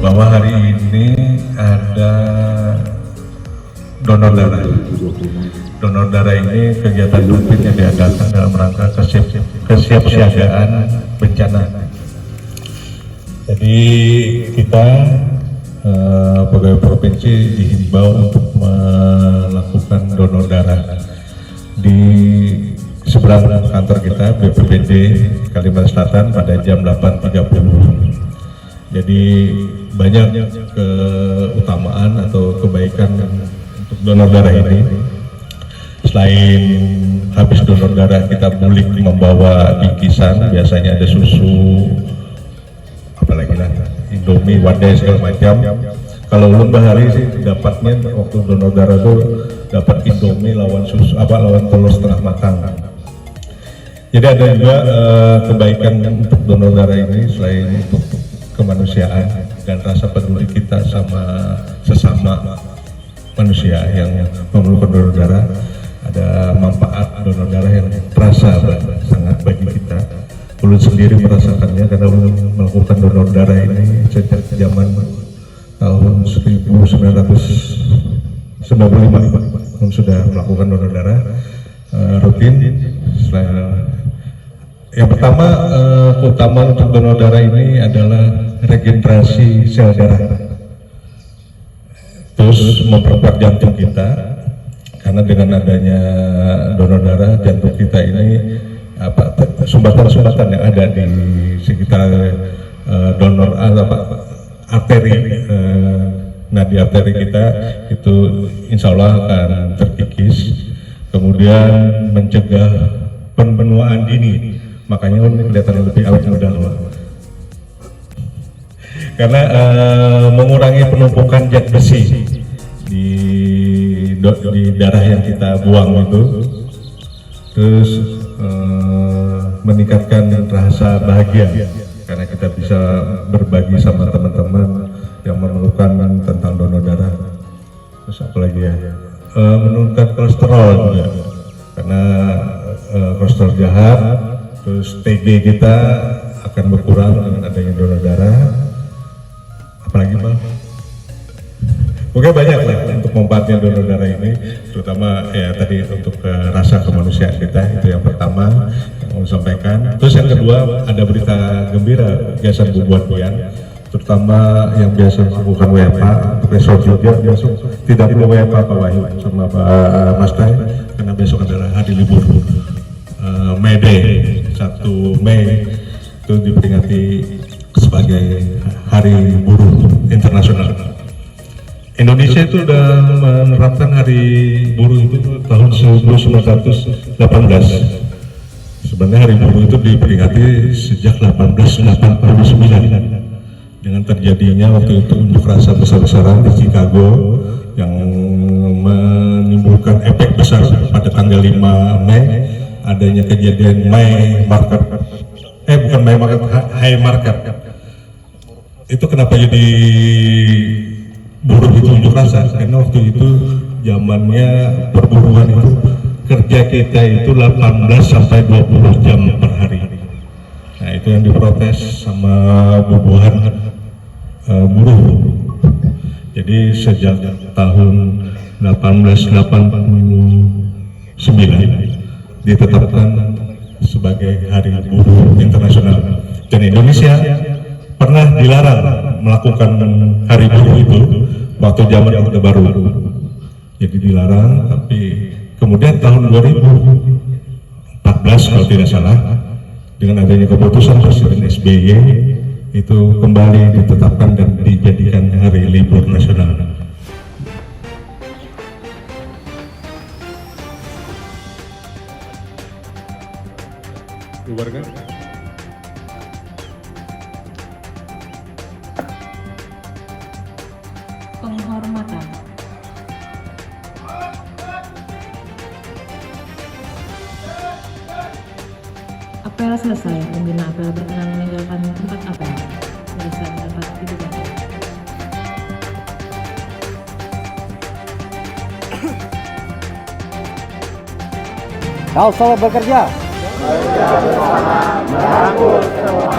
bahwa hari ini ada donor darah. Donor darah ini kegiatan rutin yang diadakan dalam rangka kesiapsiagaan bencana. Jadi kita pegawai provinsi dihimbau untuk melakukan donor darah di seberang kantor kita BPBD Kalimantan Selatan pada jam 8.30. Jadi banyak keutamaan atau kebaikan untuk donor darah ini. Selain habis donor darah kita boleh membawa bingkisan, biasanya ada susu, apalagi lah, Indomie, wadai segala macam. Kalau ulun bahari sih dapatnya waktu donor darah itu dapat Indomie lawan susu, lawan telur setengah matang. Jadi ada juga kebaikan untuk donor darah ini selain untuk kemanusiaan dan rasa peduli kita sama sesama manusia yang memerlukan donor darah. Ada manfaat donor darah yang terasa sangat bagi kita. Ulun sendiri merasakannya karena ulun melakukan donor darah ini sejak zaman tahun 1995 ulun sudah melakukan donor darah rutin. Yang pertama, keutamaan untuk donor darah ini adalah regenerasi sel darah, terus memperkuat jantung kita, karena dengan adanya donor darah jantung kita ini sumbatan-sumbatan yang ada di sekitar donor arteri, nadi arteri kita itu insya Allah akan terkikis, kemudian mencegah penuaan dini. Makanya ini kelihatan lebih awet muda loh. Karena mengurangi penumpukan zat besi di darah yang kita buang itu, terus meningkatkan rasa bahagia karena kita bisa berbagi sama teman-teman yang memerlukan tentang donor darah. Terus apa lagi ya? Menurunkan kolesterol juga, karena kolesterol jahat. Terus TB kita akan berkurang dengan adanya donor darah. Apalagi Bang? Oke, banyak lah untuk manfaatnya donor darah ini, terutama ya tadi untuk rasa kemanusiaan kita, itu yang pertama yang mau sampaikan. Terus yang kedua, ada berita gembira Yayasan Bubuan Boyan, terutama yang biasa melakukan WFH, untuk besok juga besok tidak perlu WFH Pak Wahyu sama Pak Mas Tay, karena besok adalah hari libur May Day, 1 Mei itu diperingati sebagai Hari Buruh Internasional. Indonesia itu sudah menerapkan Hari Buruh itu tahun 1918. Sebenarnya Hari Buruh itu diperingati sejak 1889 dengan terjadinya waktu itu unjuk rasa besar-besaran di Chicago yang menimbulkan efek besar pada tanggal 5 Mei. Adanya kejadian High Market. Itu kenapa jadi buruh itu unjuk rasa? Karena waktu itu zamannya perburuan itu kerja kita itu 18 sampai 20 jam per hari. Nah itu yang diprotes sama bubuhan buruh. Jadi sejak tahun 1889 ditetapkan sebagai Hari Buruh Internasional, dan Indonesia pernah dilarang melakukan Hari Buruh itu waktu zaman Orde Baru. Jadi dilarang, tapi kemudian tahun 2014 kalau tidak salah, dengan adanya keputusan Presiden SBY itu kembali ditetapkan dan dijadikan Hari Libur Nasional. Warga penghormatan. Apel selesai. Pembina apel berkenan meninggalkan tempat apel. Bisa mendapat dibuka. Kau selalu bekerja. Bekerja bersama, merangkul semua.